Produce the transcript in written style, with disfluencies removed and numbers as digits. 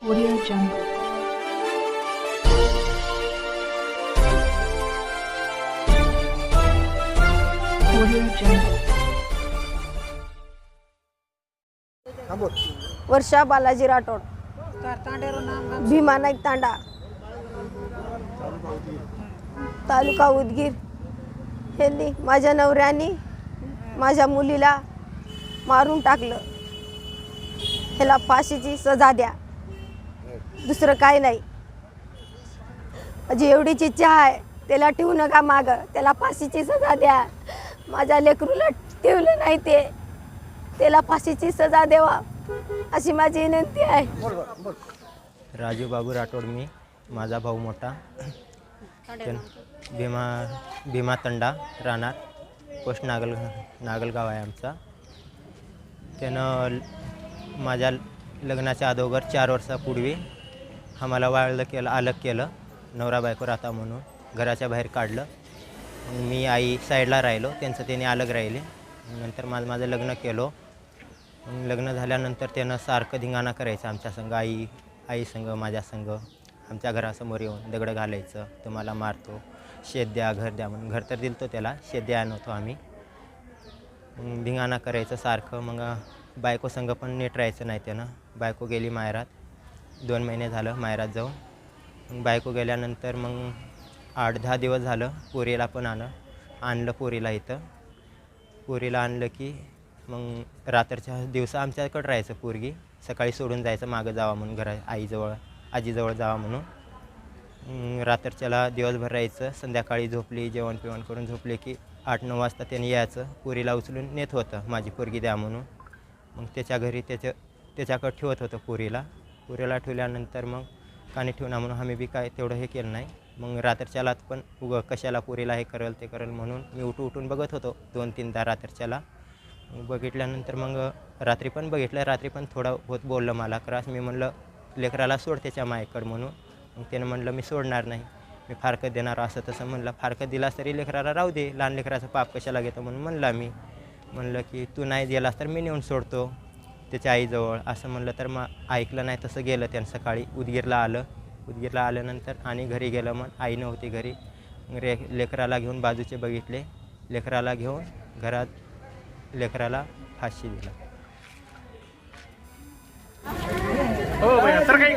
Audio Jungle. Audio Jungle. वर्षा बालाजी राठोड, भीमा नाईक तांडा, तालुका उदगीर. यांनी माझ्या नवऱ्याने माझ्या मुलीला मारून टाकलं. ह्याला फाशीची सजा द्या, दुसरं काय नाही. माझी एवढीच इच्छा आहे, त्याला ठेवू नका मागं, त्याला फाशीची सजा द्या. माझ्या लेकरूला ठेवलं नाही, त्याला फाशीची सजा देवा अशी माझी विनंती आहे. राजू बाबू राठोड, मी माझा भाऊ मोठा भीमा तंडा राहणार पोस्ट नागलगाव आहे आमचा. त्यानं माझ्या लग्नाच्या अगोदर 4 वर्षापूर्वी आम्हाला अलग केलं. नवरा बायको राहता म्हणून घराच्या बाहेर काढलं. मी आई साईडला राहिलो, त्यांचं त्याने अलग राहिले. नंतर माझं लग्न केलं. लग्न झाल्यानंतर त्यानं सारखं धिंगाणा करायचं आमच्या संग, आई संग, माझ्या संग. आमच्या घरासमोर येऊन दगडं घालायचं, तुम्हाला मारतो, शेत द्या, घर द्या म्हणून. घर तर दिलतो त्याला, शेत द्या नव्हतो आम्ही. धिंगाणा करायचं सारखं. मग बायको संग पण नीट राहायचं नाही त्यानं. बायको गेली माहेरात, 2 महिने झालं माहेरात जाऊन. मग बायको गेल्यानंतर मग 8-10 दिवस झालं पोरीला पण आणलं पोरीला इथं. पोरीला आणलं की मग रात्रीच्या दिवसा आमच्याकडं राहायचं पोरगी. सकाळी सोडून जायचं, मागं जावा म्हणून, आजीजवळ जावा म्हणून. रात्रीच्याला दिवसभर राहायचं. संध्याकाळी झोपली, जेवण पिवण करून झोपले की 8-9 वाजता त्याने यायचं. पोरीला उचलून नेत होतं, माझी पोरगी द्या म्हणून. मग त्याच्या घरी त्याच्याकडं ठेवत होतं पोरीला ठेवल्यानंतर मग कानी ठेवणार म्हणून आम्ही बी काय तेवढं हे केलं नाही. मग रात्रीच्याला पण कशाला पोरीला हे करेल ते करेल म्हणून मी उठून बघत होतो 2-3दा रात्रीच्याला. बघितल्यानंतर मग रात्री पण थोडा बहुत बोललं मला त्रास. मी म्हणलं लेकराला सोड त्याच्या मायकडं म्हणून. मग त्यानं म्हणलं मी सोडणार नाही, मी फारकत देणार असं तसं. म्हणलं फारकत दिलास तरी लेकराला राहू दे, लहान लेकराचं पाप कशाला घेतो म्हणून म्हणलं की तू नाही दिलास तर मी नेऊन सोडतो त्याच्या आईजवळ असं म्हणलं. तर मग ऐकलं नाही, तसं गेलं त्यानं. सकाळी उदगीरला आल्यानंतर आणि घरी गेलं. मग आई नव्हती घरी. लेकराला घेऊन बाजूचे बघितले, लेकराला घेऊन घरात लेकराला फाशी दिला. हो भैया सर काही